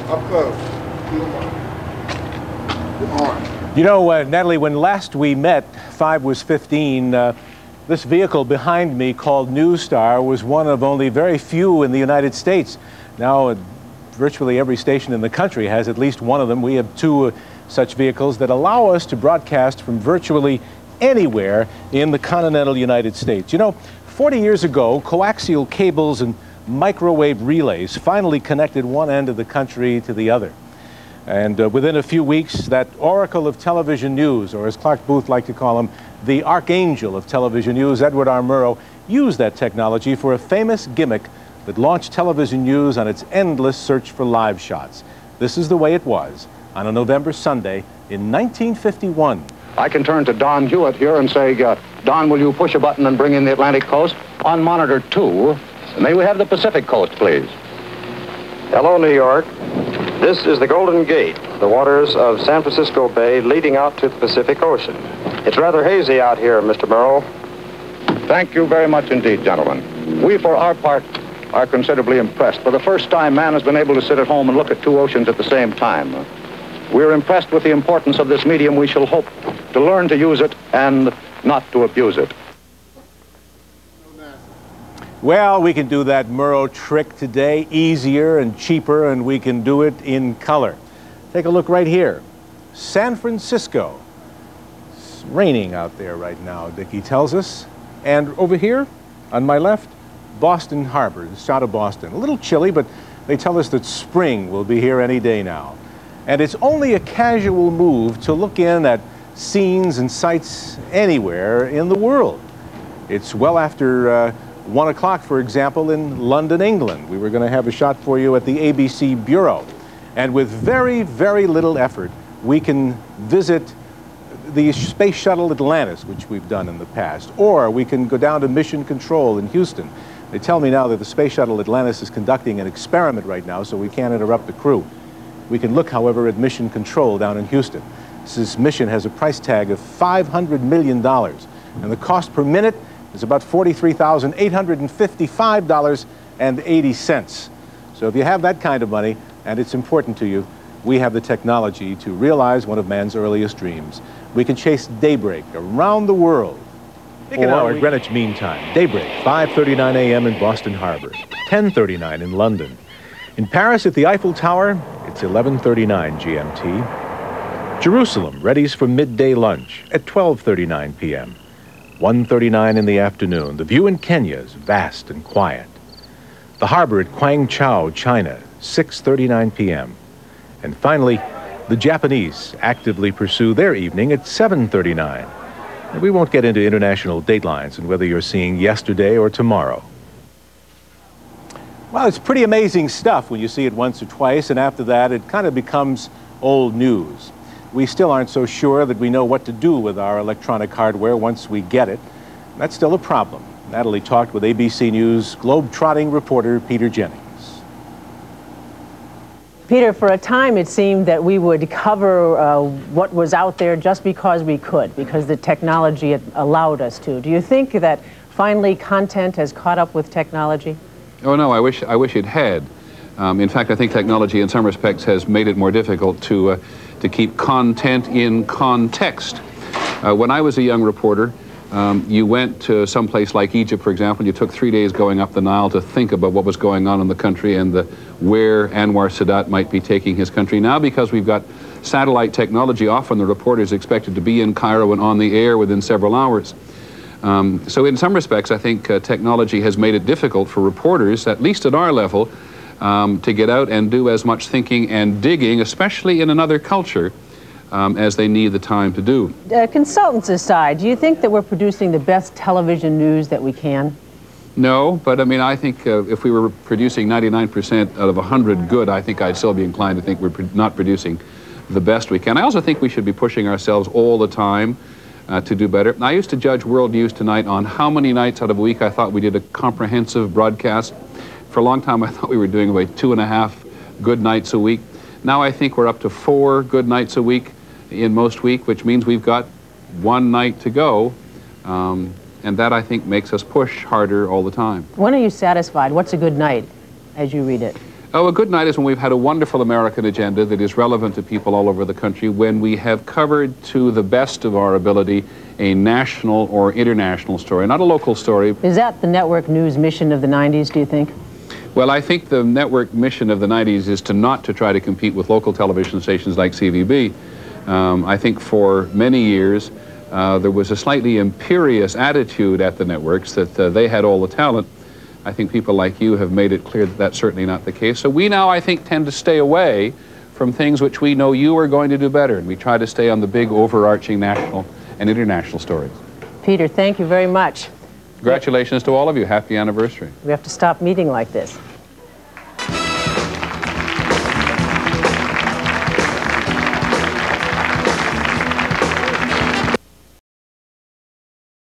Up close. You know, Natalie, when last we met, 5 was 15, this vehicle behind me called News Star was one of only very few in the United States. Now, virtually every station in the country has at least one of them. We have 2 such vehicles that allow us to broadcast from virtually anywhere in the continental United States. You know, 40 years ago, coaxial cables and microwave relays finally connected one end of the country to the other. And within a few weeks, that oracle of television news, or as Clark Booth liked to call him, the archangel of television news, Edward R. Murrow, used that technology for a famous gimmick that launched television news on its endless search for live shots. This is the way it was on a November Sunday in 1951. I can turn to Don Hewitt here and say, Don, will you push a button and bring in the Atlantic coast? On monitor 2, may we have the Pacific coast, please? Hello, New York. This is the Golden Gate, the waters of San Francisco Bay leading out to the Pacific Ocean. It's rather hazy out here, Mr. Murrow. Thank you very much indeed, gentlemen. We, for our part, are considerably impressed. For the first time, man has been able to sit at home and look at 2 oceans at the same time. We're impressed with the importance of this medium. We shall hope to learn to use it and not to abuse it. Well, we can do that Murrow trick today, easier and cheaper, and we can do it in color. Take a look right here. San Francisco. It's raining out there right now, Dickie tells us. And over here, on my left, Boston Harbor, the shot of Boston. A little chilly, but they tell us that spring will be here any day now. And it's only a casual move to look in at scenes and sights anywhere in the world. It's well after 1 o'clock, for example, in London, England. We were going to have a shot for you at the ABC Bureau. And with very, very little effort, we can visit the Space Shuttle Atlantis, which we've done in the past. Or we can go down to Mission Control in Houston. They tell me now that the Space Shuttle Atlantis is conducting an experiment right now, so we can't interrupt the crew. We can look, however, at Mission Control down in Houston. This mission has a price tag of $500 million, and the cost per minute is about $43,855.80. So if you have that kind of money, and it's important to you, we have the technology to realize one of man's earliest dreams. We can chase daybreak around the world. Or at Greenwich Mean Time. Daybreak, 5:39 a.m. in Boston Harbor, 10:39 in London. In Paris at the Eiffel Tower, it's 11:39 GMT. Jerusalem readies for midday lunch at 12:39 p.m. 1:39 in the afternoon. The view in Kenya is vast and quiet. The harbor at Guangzhou, China, 6:39 p.m. And finally, the Japanese actively pursue their evening at 7:39. And we won't get into international datelines and whether you're seeing yesterday or tomorrow. Well, it's pretty amazing stuff when you see it once or twice, and after that, it kind of becomes old news. We still aren't so sure that we know what to do with our electronic hardware once we get it. That's still a problem. Natalie talked with ABC News globe-trotting reporter Peter Jennings. Peter, for a time it seemed that we would cover what was out there just because we could, because the technology allowed us to. Do you think that finally content has caught up with technology? Oh no, I wish it had. In fact, I think technology in some respects has made it more difficult to keep content in context. When I was a young reporter, you went to some place like Egypt, for example, you took 3 days going up the Nile to think about what was going on in the country and where Anwar Sadat might be taking his country. Now, because we've got satellite technology, often the reporter is expected to be in Cairo and on the air within several hours. So in some respects, I think technology has made it difficult for reporters, at least at our level, to get out and do as much thinking and digging, especially in another culture, as they need the time to do. Consultants aside, do you think that we're producing the best television news that we can? No, but I mean, I think if we were producing 99% out of 100 good, I think I'd still be inclined to think we're not producing the best we can. I also think we should be pushing ourselves all the time to do better. I used to judge World News Tonight on how many nights out of a week I thought we did a comprehensive broadcast. For a long time, I thought we were doing about 2.5 good nights a week. Now I think we're up to 4 good nights a week in most week, which means we've got 1 night to go. And that, I think, makes us push harder all the time. When are you satisfied? What's a good night, as you read it? Oh, a good night is when we've had a wonderful American agenda that is relevant to people all over the country, when we have covered to the best of our ability a national or international story, not a local story. Is that the network news mission of the 90s, do you think? Well, I think the network mission of the 90s is not to try to compete with local television stations like CVB. I think for many years there was a slightly imperious attitude at the networks that they had all the talent. I think people like you have made it clear that that's certainly not the case. So we now, I think, tend to stay away from things which we know you are going to do better, and we try to stay on the big overarching national and international stories. Peter, thank you very much. Congratulations to all of you. Happy anniversary. We have to stop meeting like this.